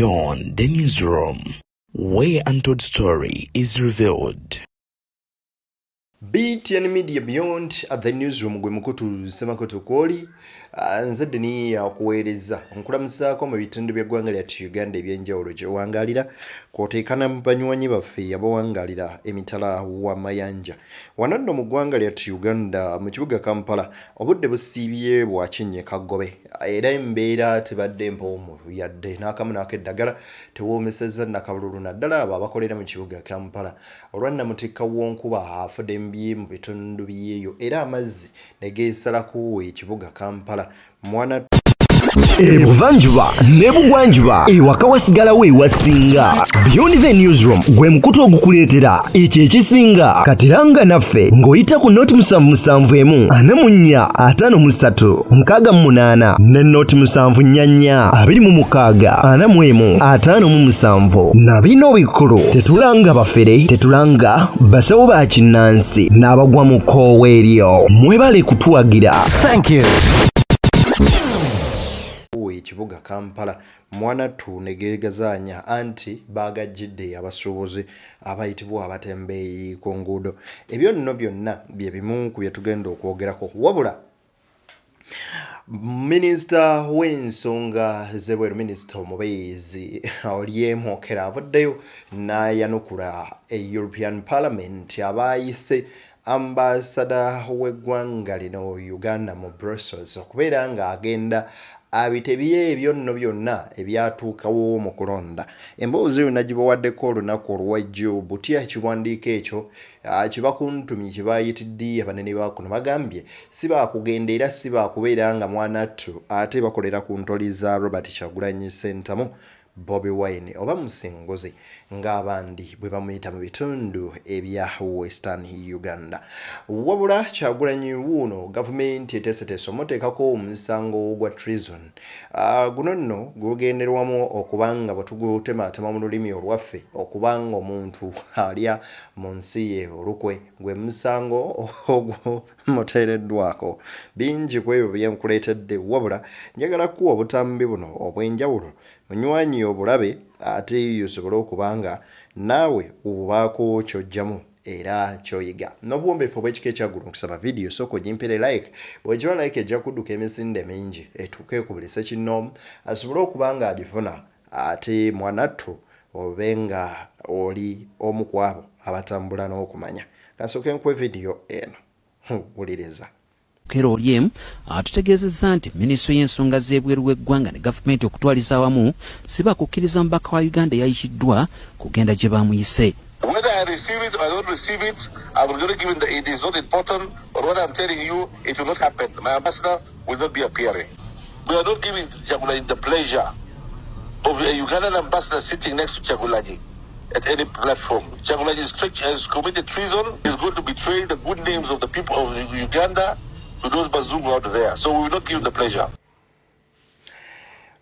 Beyond the newsroom, where untold story is revealed. BTN Media Beyond at the newsroom gwe mukutu semakoto kwoli nzadde ni okuweereza nkulamusaako mu bitundu by'eggwanga lya Uganda ebyenjawulo gye wangalira kwoteekana mu banywanyi baffe abawangalira emitala wa mayanja wano nno mu ggwanga lya Uganda mu kibuga Kampala obudde busiibye bwa kinnya Kagobe era embeera tebadde mpoomu yadde n'akamu n'akeddagala tewoomesezza nakabululu naddala abo abakolera mu kibuga Kampala olwannamutikka w'onkuba afudde mu bitundu byeyo era amazzi negeesalako ekibuga Kampala mwana Ebuvanjuba nebugwanjuba ewaka wasigalawo ewasinga. Beyond the newsroom gwe mukutu ogukuleetera ekyo ekisinga katiranga naffe ng'oyita ku noti 771 44 53 ne noti 744 26 45 na bino bikulu tetulanga bafere tetulanga basawo ba kinnansi n'abagwa mu koowa eryo mwebale kutuwagira. Thank you. Ekibuga Kampala mwana tunegegazaanya anti bagajjidde abasuubuzi abayitibwa abatembeeyi ku nguudo ebyo nno byonna bye bimu ku bye tugenda okwogerako wabula Minisita w'ensonga z'ebweru minisita omubeezi Oryem avuddeyo n'ayanukula European Parliament abaayise ambasada w'eggwanga lino Uganda mu Brussels okubeera ng'agenda abitebiye ebyo nno byonna ebyatuukawo mu kulonda emboozi eyo nagibawaddeko olunaku olwajjo butya ekiwandiiko ekyo kibakuntumye kibayitidde abanene bakuno bagambye si baakugenda era si baakubeera nga mwanattu ate bakolera ku ntoli za Robert Kyagulanyi Ssentamu Bobi Wine oba musingozi ng'abandi bwe bamuyita mu bitundu ebya Western Uganda. Wabula Kyagulanyi wuuno gavumenti eteeseteese omuteekako omusango gwa treason. Guno nno gugenderwamu okubanga bwe tugutemaatema mu lulimi olwaffe okubanga omuntu alya munsi ye Lukwe gwe musango ogwo Atereddwako. Bingi ku ebyo bye nkuleetedde wabula njagala kuwa obutambi buno obw'enjawulo munywanyi obulabe ate yosobole okubanga naawe obaako kyojjamu era kyoyiga n'obuwombeefu obw'ekika ekyaggulu nkusaba vidiyo sooka ogimpere like bw'ogiba like ejja kudduka emisinde mingi etuuke ku buli sekinnoomu asobole okuba nga agifuna ate mwanattu obe nga oli omu ku abo abatambula n'okumanya kasooke nkuwe vidiyo eno wuliriza. Oryem atutegeezezza nti minisitule y'ensonga z'ebweru w'eggwanga ne gavumenti okutwaliza awamu si bakukkiriza mubaka wa Uganda yayikiddwa kugenda gye bamuyise. Whether I receive it or I don't receive it, I'm going to give it that it is not important, but what I'm telling you, it will not happen. My ambassador will not be appearing. We are not giving Kyagulanyi the pleasure of a Ugandan ambassador sitting next to Kyagulanyi at any platform. Kyagulanyi has committed treason. He's going to betray the good names of the people of Uganda to those bazungu out there. So we will not give the pleasure.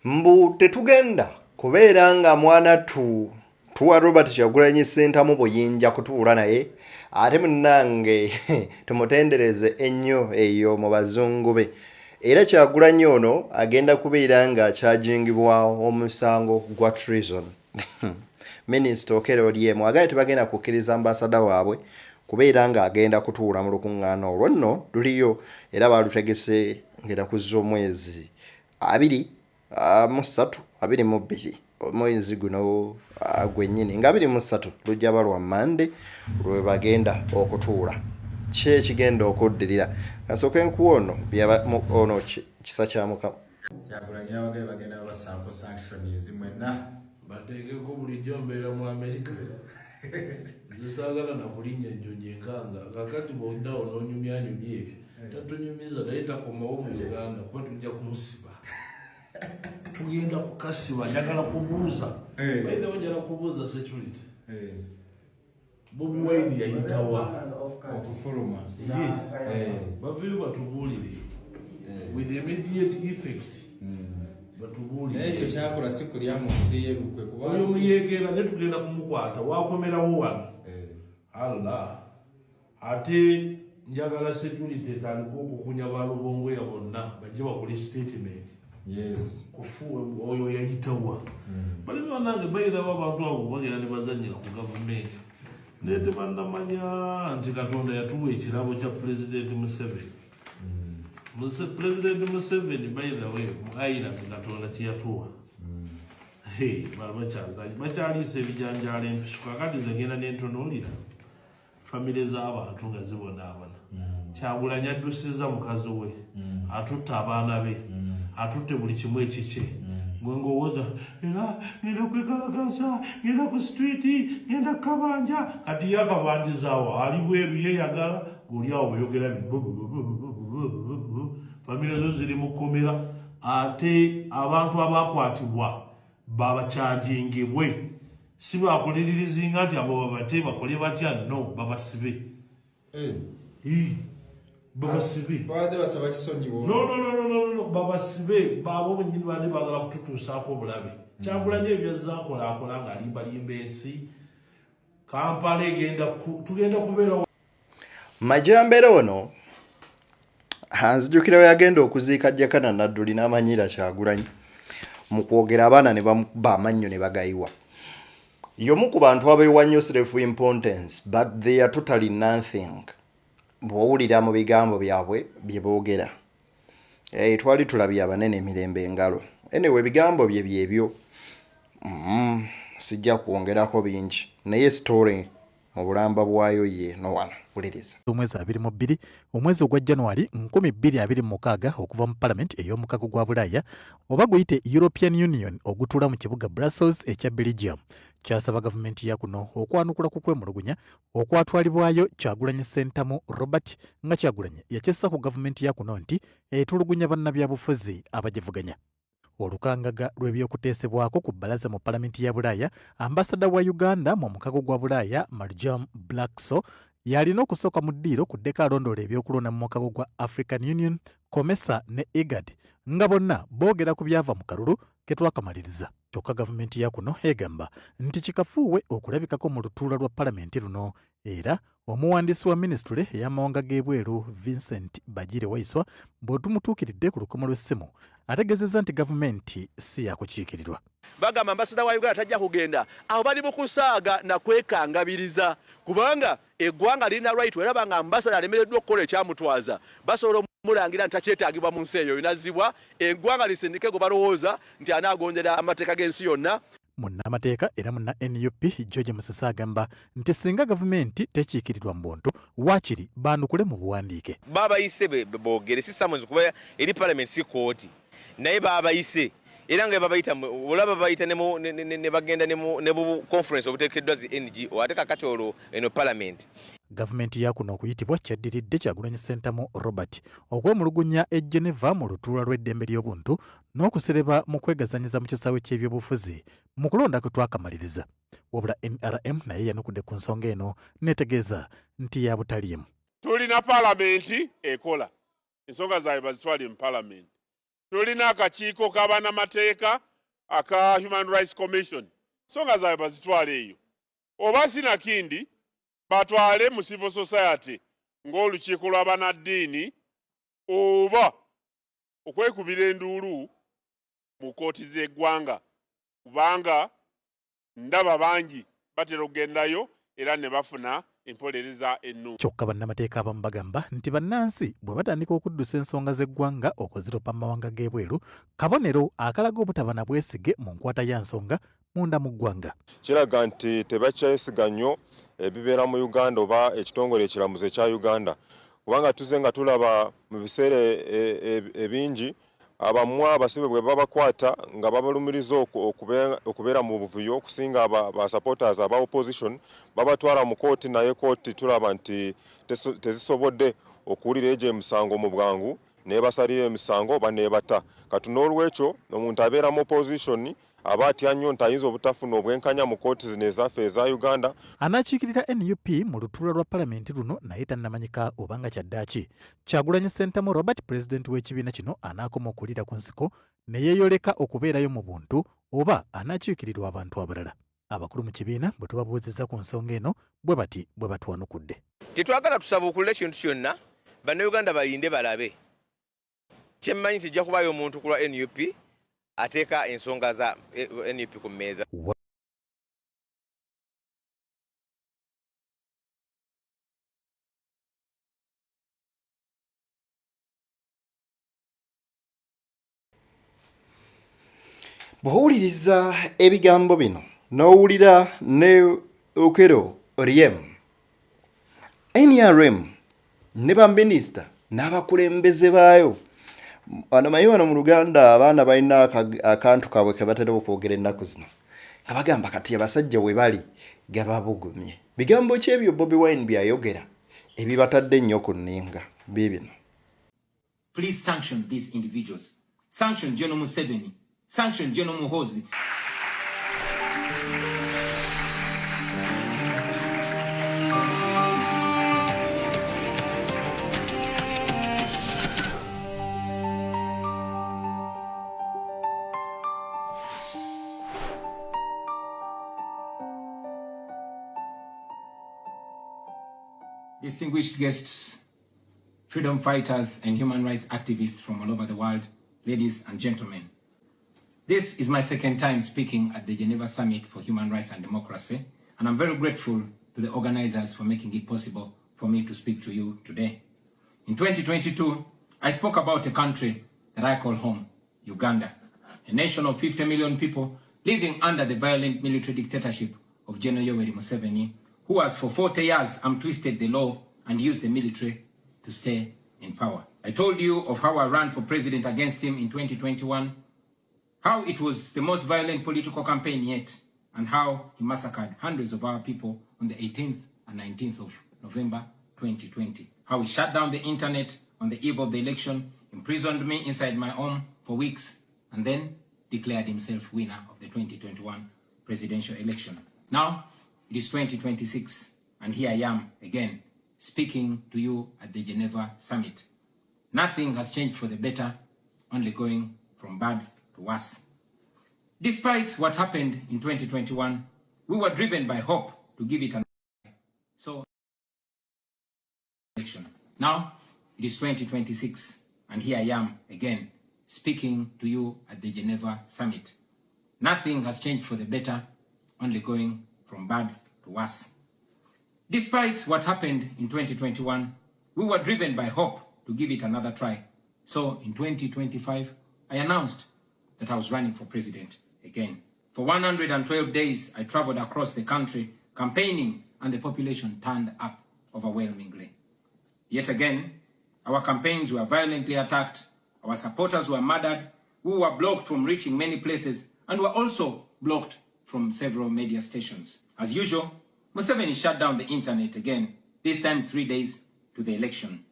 Mbu tetugenda kubeera nga mwanattu tuwa Robert Kyagulanyi Ssentamu buyinja kutuula naye ate munnange tumutendereze ennyo eyo mu bazungu be era Kyagulanyi ono agenda kubeera nga akyajingibwa omusango gwa treason. Minisita Oryem agaye tebagenda kukkiriza ambasada waabwe kubeera nga agenda kutuula mu lukuŋŋaana olwo nno luliyo era baalutegese ngenda kuzza omwezi 22 omwezi guno gwennyini nga 23 lujja balwa Mande lwe bagenda okutuula ki ekigenda okuddirira kasooke nkuwa ono kisa kya Mukama. Kyagulanyi abagaye bagenda babasaako sanctions mwenna bateekeko bulijjo mbeera mu America zisaagala na kulinnya ennyonyi enkanga kakati bw'oddawo n'onyumyanyumya ebyo tatunyumiza naye takomawo mu Uganda kuba tujja kumusiba tugenda kukasiba njagala kubuuza bayidawo njala kubuuza security Bobi Wine yayitawa okufuluma baveyo batubuulire with immediate effect batubuulire ekyo kyakola si kulya munsi ye Lukwe kuba oyo muyeekera ne tugenda kumukwata wakomerawo wano Allah ate njagala security etandika okukunya balubongo ya bonna bajje bakole statement Yes. Kufuwe oyo yayitawa. Bali banange bayira abantu abo bagera ne bazanyira ku government. Nete bandamanya nti Katonda yatuwa ekirabo kya President Museveni. President Museveni bayira we muayira Katonda kiyatuwa. Hey, bakyaliisa ebijanjaalo empisu kakati zegenda n'entunuulira famire z'abantu nga zibonaabona. Kyagulanyi addusiza mukazi we, atutte abaana be, atutte buli kimu ekikye. Gwe ngowooza ngenda kwekalakasa, ngenda ku streeti, ngenda kabanja. Kati yakabanjizaawo ali bweru yeeyagala, ng'oli awo bweyogera famire zo ziri mu kkomera. Ate abantu abakwatibwa babakyajingibwe, si bakuliririzinga nti abo babate bakole batya, no, babasibe. Babasibe. No, babasibe. Babo benyini bane bagala kututuusaako obulabe. Kyagulanyi ebyazaakola akola ng'alimbalimba ensi. Kampala tugenda kubeera. Majambere ono anzijukira we yagenda okuziika Jakana Nadduli n'amanyira Kyagulanyi mu kwogera abaana ne bamuba amannyo ne bagayiwa. Y'omu ku bantu abeewa nnyo self-importance, but they are totally nothing. Bw'owulira mu bigambo byabwe bye boogera. Twali tulabye abanene emirembe engalo. Anyway, bigambo bye byebyo. Sijja kwongerako bingi. Naye story mu bulamba bwayo ye no wana uliriza. Omwezi 22 omwezi ogwa January 2026 okuva mu Parliament ey'omukago gwa Bulaaya oba guyite European Union ogutuula mu kibuga Brussels ekya Belgium kyasaba gavumenti ya kuno okwanukula ku kwemulugunya okwatwalibwayo Kyagulanyi Ssentamu Robert nga Kyagulanyi yakyessa ku gavumenti ya kuno nti etulugunya bannabyabufuzi abagivuganya. Olukangaga lw'ebyokuteesebwako ku bbalaza mu Palamenti ya Bulaaya, ambasada wa Uganda mu mukago gwa Bulaaya Marjam Blackso yalina okusooka mu ddiiro ku ddeka alondoola ebyokulonda mu mukago gwa African Union, COMESA ne IGAD nga bonna boogera ku byava mu kalulu ke twakamaliriza. Kyokka gavumenti ya kuno egamba nti kikafuuwe okulabikako mu lutuula lwa Palamenti luno era omuwandiisi wa minisitule ey'amawanga g'ebweru Vincent Bagire Waiswa bw'otumutuukiridde ku lukomo lw'essimu ategeezezza nti gavumenti si yakukiikirirwa. Bagamba ambasada wa Uganda tajja kugenda awo bali mu kusaaga na kwekangabiriza kubanga eggwanga lirina right era banga ambasada alemereddwa okukola ekyamutwaza basobola mulangira nti takyetaagibwa mu nsi eyo inazzibwa eggwanga lisindike gwe balowooza nti anaagondera amateeka g'ensi yonna. Munnamateeka era munna NUP George Musisi agamba nti singa gavumenti tekiikirirwa mu buntu waakiri baanukule mu buwandiike. Babayise boogere si Samuel kuba eri Parliament si kooti naye babayise era nga babayita olaba bayita ne bagenda ne bu conference obuteekeddwa zi NGO ate kakati olwo eno Parliament. Gavumenti ya kuno okuyitibwa kyaddiridde Kyagulanyi Ssentamu Robert okwemulugunya e Geneva mu lutuula lw'eddembe ly'obuntu n'okusereba mu kwegazanyiza mu kisaawe ky'ebyobufuzi mu kulonda kwe twakamaliriza. Wabula NRM naye yanukudde ku nsonga eno netegeeza nti ya butaliimu. Tulina Palamenti ekola ensonga zaabwe bazitwale mu Palamenti. Tulina akakiiko k'abannamateeka aka Human Rights Commission ensonga zaabwe bazitwale eyo. Oba sinakindi batwale mu civil society ng'olukiiko lw'abannaddiini oba okwekubira enduulu mu kooti z'eggwanga kubanga ndaba bangi batera okugendayo era ne bafuna empolereza ennungi. Kyokka bannamateeka abamu bagamba nti bannansi bwe batandika okuddusa ensonga z'eggwanga okuziropa mu mawanga g'ebweru kabonero akalaga obutaba na bwesige mu nkwata ya nsonga munda mu ggwanga. Kiraga nti tebakyesiga nnyo ebibeera mu Uganda oba ekitongole ekiramuzi ekya Uganda kubanga tuze nga tulaba mu biseera ebingi abamu abasibe bwe babakwata nga babalumiriza okubeera mu buvuyo okusinga ba supporters aba opposition babatwala mu kooti naye kooti tulaba nti tezisobodde okuwulira egyo emisango mu bwangu nebasalira emisango oba nebata kati n'olwekyo omuntu abeera mu opposition aba atya nnyo ntayinza obutafuna obwenkanya mu kooti zino ezaffe eza Uganda. Anakiikirira NUP mu lutuula lwa Palamenti luno naye tannamanyika obanga kyaddaaki. Kyagulanyi Ssentamu Robert pulezidenti w'ekibiina kino anaakoma okuliira ku nsiko ne yeeyoleka okubeerayo mu buntu oba anaakiikirirwa abantu abalala. Abakulu mu kibiina bwe tubabuuzizza ku nsonga eno bwe bati bwe batwanukudde. Tetwagala tusabuukulira ekintu kyonna bannayuganda balinde balabe kyemmanyi kijja kubayo omuntu kulwa NUP ateeka ensonga za NUP ku mmeeza. Bw'owuliriza ebigambo bino n'owulira ne Okero Oryem, NRM ne baminisita n'abakulembeze baayo Wano mu Luganda abaana balina akantu kabwe ke batera okwogera ennaku zino nga bagamba kati abasajja we bali gababugumye. Bigambo ki ebyo Bobi Wine byayogera ebibatadde ennyo ku nninga bibino? Please sanction these individuals. Sanction General Museveni. Sanction General Muhozi. Distinguished guests, freedom fighters and human rights activists from all over the world, ladies and gentlemen. This is my second time speaking at the Geneva Summit for Human Rights and Democracy, and I'm very grateful to the organizers for making it possible for me to speak to you today. In 2022, I spoke about a country that I call home, Uganda, a nation of 50 million people living under the violent military dictatorship of General Yoweri Museveni, who has for 40 years twisted the law and used the military to stay in power. I told you of how I ran for president against him in 2021, how it was the most violent political campaign yet, and how he massacred hundreds of our people on the 18th and 19th of November 2020. How he shut down the internet on the eve of the election, imprisoned me inside my home for weeks, and then declared himself winner of the 2021 presidential election. Now, it is 2026, and here I am again, speaking to you at the Geneva Summit. Nothing has changed for the better, only going from bad to worse. Despite what happened in 2021, we were driven by hope to give it an so election. Now, it is 2026, and here I am again, speaking to you at the Geneva Summit. Nothing has changed for the better, only going from bad to worse. Despite what happened in 2021, we were driven by hope to give it another try. So in 2025, I announced that I was running for president again. For 112 days, I traveled across the country campaigning, and the population turned up overwhelmingly. Yet again, our campaigns were violently attacked, our supporters were murdered, we were blocked from reaching many places, and were also blocked from several media stations. As usual, Museveni shut down the internet again, this time 3 days to the election.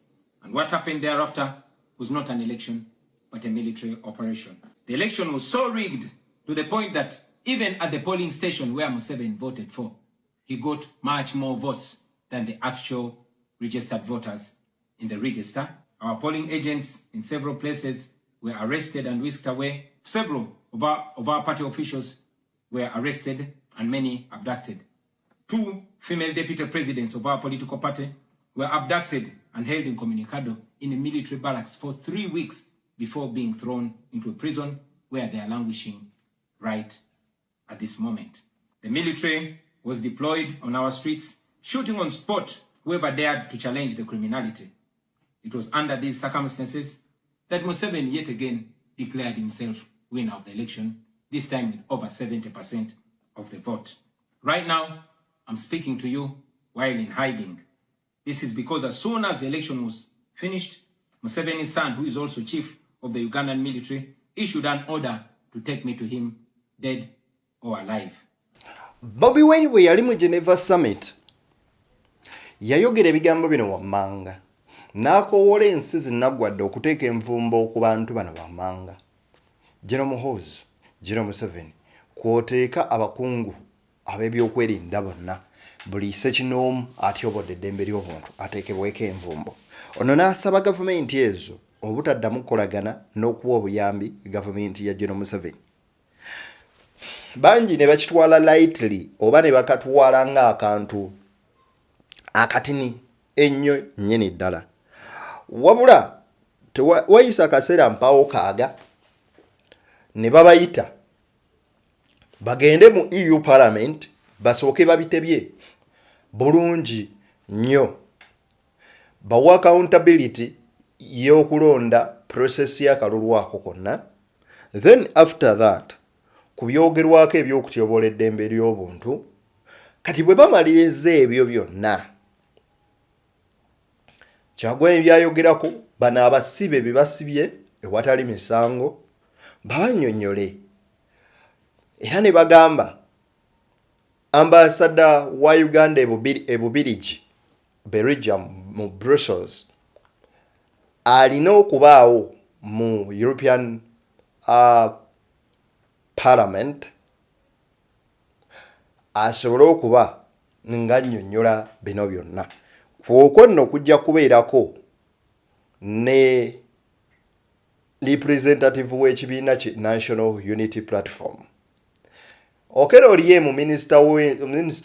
And what happened thereafter was not an election, but a military operation. The election was so rigged to the point that even at the polling station where Museveni voted for, he got much more votes than the actual registered voters in the register. Our polling agents in several places were arrested and whisked away. Several of our party officials were arrested and many abducted. 2 female deputy presidents of our political party were abducted and held incommunicado in a military barracks for 3 weeks before being thrown into a prison where they are languishing right at this moment. The military was deployed on our streets, shooting on spot whoever dared to challenge the criminality. It was under these circumstances that Museveni yet again declared himself winner of the election, this time with over 70% of the vote. Right now, I'm speaking to you while in hiding. This is because as soon as the election was finished, Museveni's son, who is also chief of the Ugandan military, issued an order to take me to him, dead or alive. Bobi Wine bwe yali mu Geneva Summit yayogera ebigambo bino wammanga n'akowoola ensi zinnaggwadde okuteeka envumbo ku bantu bano wammanga. General Muhozi, General Museveni kwoteeka abakungu ab'ebyokwerinda bonna buli ssekinoomu atyobodde eddembe ly'obuntu ateekebweko envumbo. Ono n'asaba gavumenti ezo obutaddamu kukolagana n'okuwa obuyambi gavumenti ya General Museveni. Bangi ne bakitwala lightly oba ne bakatwala ng'akantu akatini ennyo nnyini ddala. Wabula wayisa akaseera mpawo kaaga ne babayita bagende mu EU Parliament basooke babitebye bulungi nnyo bawa accountability y'okulonda process y'akalulwako konna. Then after that ku byogerwako ebyokutyobola eddembe ly'obuntu kati bwe bamaliriza ebyo byonna Kyagulanyi byayogerako bano abasibe bibasibye ewatali misango bannyonnyole era ne bagamba ambasada wa Uganda ebubirigi Belgium mu Brussels alina okubaawo mu European Parliament asobole okuba nga nnyonnyola bino byonna kwokwo nno kujja kubeerako ne representative w'ekibiina ki National Unity Platform. Oryem minisita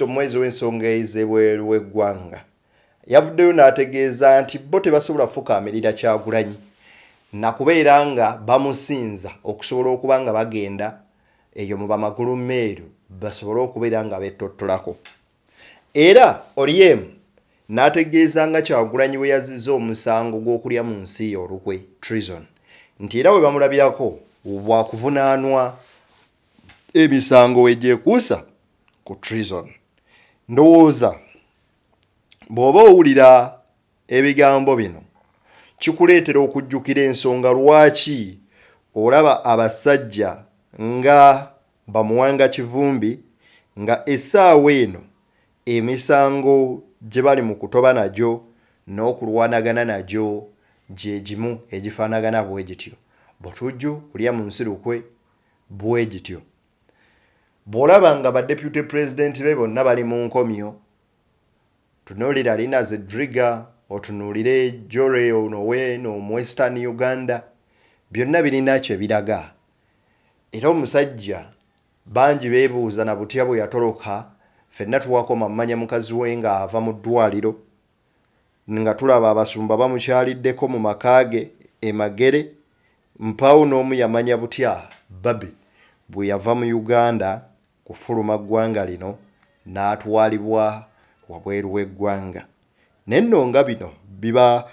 omwezi w'ensonga ez'ebweru w'eggwanga yavuddeyo n'ategeeza nti bo tebasobola fukaamirira Kyagulanyi nakubeera nga bamusinza okusobola okuba nga bagenda eyo mu bamagulu meeru basobole okubeera nga bettottolako. Era Oryem n'ategeeza nga Kyagulanyi we yazizza omusango gw'okulya munsi Lukwe treason nti era we bamulabirako bwakuvunaanwa emisango egyekuusa ku treason. Ndowooza bw'oba owulira ebigambo bino kikuleetera okujjukira ensonga lwaki olaba abasajja nga bamuwanga kivumbi nga essaawa eno emisango gye bali mu kutoba nagyo n'okulwanagana nagyo gye gimu egifaanagana bwe gityo. Butujju kulya munsi Lukwe bwe gityo. Bw'olaba nga badeputy president be bonna bali mu nkomyo tunuulira Lina Zedriga otunuulire Jore Onowe mu Western Uganda byonna birina kye biraga. Era omusajja bangi beebuuza na butya bwe yatoloka ffenna tuwakoma mmanya mukazi we nga ava mu ddwaliro nga tulaba abasumba bamukyaliddeko mu makaage emagere mpawo n'omu yamanya butya Babi bwe yava mu Uganda kufuluma ggwanga lino n'atwalibwa wabweru w'eggwanga. Nenno nga bino biba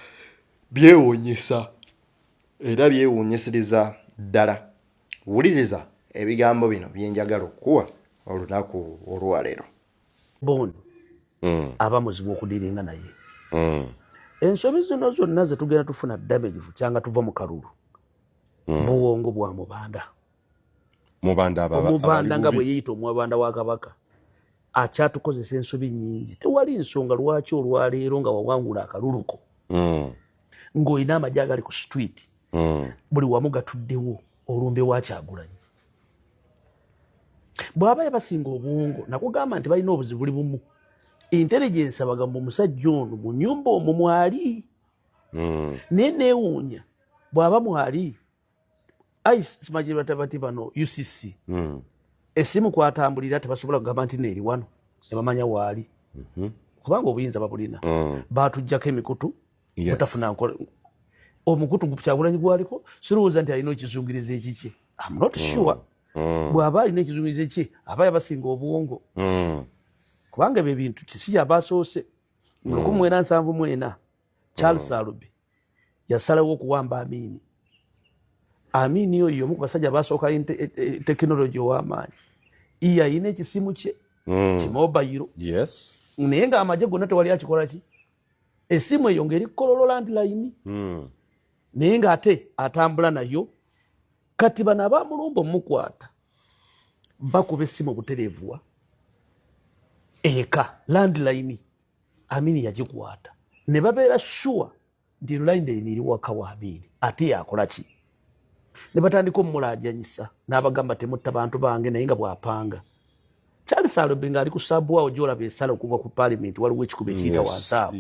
byewuunyisa era byewuunyisiriza ddala. Wuliriza ebigambo bino byenjagala okuwa olunaku olwaleero. Bono aba muzibu okudiringa naye ensobi zino zonna zetugenda tufuna damage kyanga tuva mu kalulu buwongo bwa mubanda omubanda nga bwe yeyita omubanda wa Kabaka akyatukozesa ensobi nnyingi. Tewali nsonga lwaki olwaleero nga wawangula akaluluko ng'olina amagye agali ku street buli wamu gatuddewo olumbe wa Kyagulanyi. Bw'aba yabasinga obwongo nakugamba nti balina obuzibu buli bumu. Intelligence abagamba omusajja ono mu nnyumba omwo mwali naye neewuunya bw'aba mwali simagire batabati bano UCC essimu kwatambulira tebasobola kugamba nti neeri wano ne bamanya waali kubanga obuyinza babulina baatuggyako emikutu butafuna nkola omukutu Kyagulanyi gwaliko sirowooza nti alina ekizungiriza ekiki. I'm not sure bw'aba alina ekizungiriza eki aba yabasinga obwongo kubanga ebyo ebintu kisi yabasoose mu 1974 Charles Alube yasalawo okuwamba Amini. Amini oyo y'omu ku basajja basooka tekinologi ow'amaanyi. Iya alina ekisimu kye kimobayiro naye ng'amagye gonna tewali akikola ki essimu eyo ng'eri kololo landline naye ng'ate atambula nayo. Kati bano abamulumba omukwata bakuba essimu obutereevuwa eka landline Amini yagikwata ne babeera sure nti landline eri waka wa Amini ate yakola ki ne batandika omumulaajanyisa n'abagamba temutta bantu bange naye nga bw'apanga. Charles Alube ng'ali ku sabwawo gy'olaba esala okuva ku Parliament waliwo ekikuba ekiyita wansaabo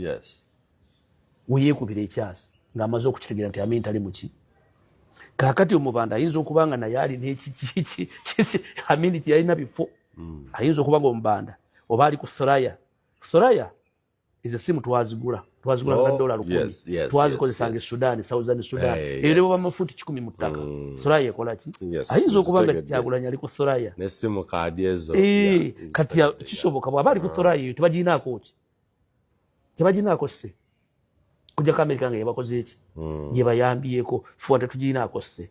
weyeekubira ekyasi ng'amaze okukitegeera nti Amini tali muki. Kaakati omubanda ayinza okuba nga naye alina ekiki Amini kyeyalina bifo ayinza okuba nga omubanda oba ali ku Soraya ezo simu twazigula nga $10 twazikozesanga e Sudan, Southern Sudan era baba futi 10 mu ttaka. Soraya ekola ki? Ayinza okubanga Kyagulanyi ali ku Soraya ne simu kadi ezo kati kisoboka bw'aba ali ku Soraya tebaginaako ki? Tebaginaako se kujja ku Amerika nga yabakoze eki gye bayambyeko ffe tetuginaako se.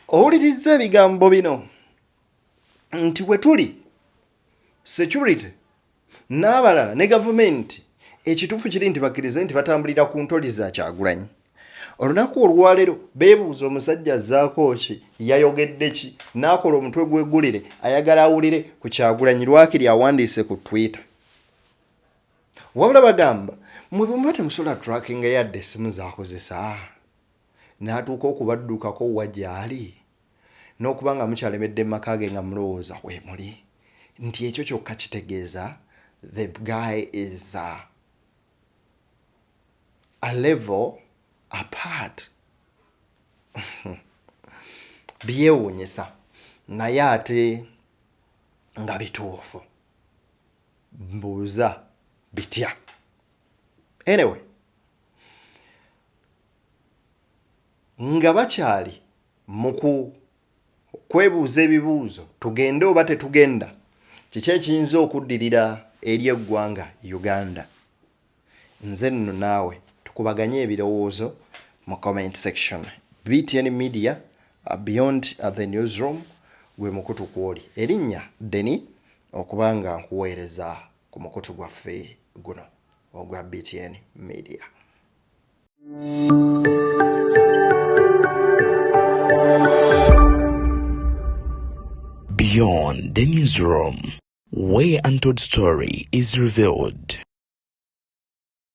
Owuliriza ebigambo bino nti we tuli security n'abalala ne gavumenti ekituufu kiri nti bakkirize nti batambulira ku ntoli za Kyagulanyi. Olunaku olwaleero beebuuza omusajja azzaako ki, yayogedde ki, n'akola omutwe gw'eggulire ayagala awulire ku Kyagulanyi lwakiri awandiise ku Twitter. Wabula bagamba mwe bwe temusobola tracking yadde essimu z'akozesa n'atuuka okubaddukako wa gy'ali n'okuba nga mukyalemedde mu maka ge nga mulowooza we muli nti ekyo kyokka kitegeeza the guy is a level apart. Byewuunyisa naye ate nga bituufu mbuuza bitya. Anyway, nga bakyali mu kwebuuza ebibuuzo tugende oba tetugenda, kiki ekiyinza okuddirira eri eggwanga Uganda? Nze nno naawe tukubaganye ebirowoozo mu comment section. BTN Media, Beyond the Newsroom, gwe mukutu kwoli. Erinnya Deni okubanga nkuweereza ku mukutu gwaffe guno ogwa BTN Media. Beyond the Newsroom, where untold story is revealed.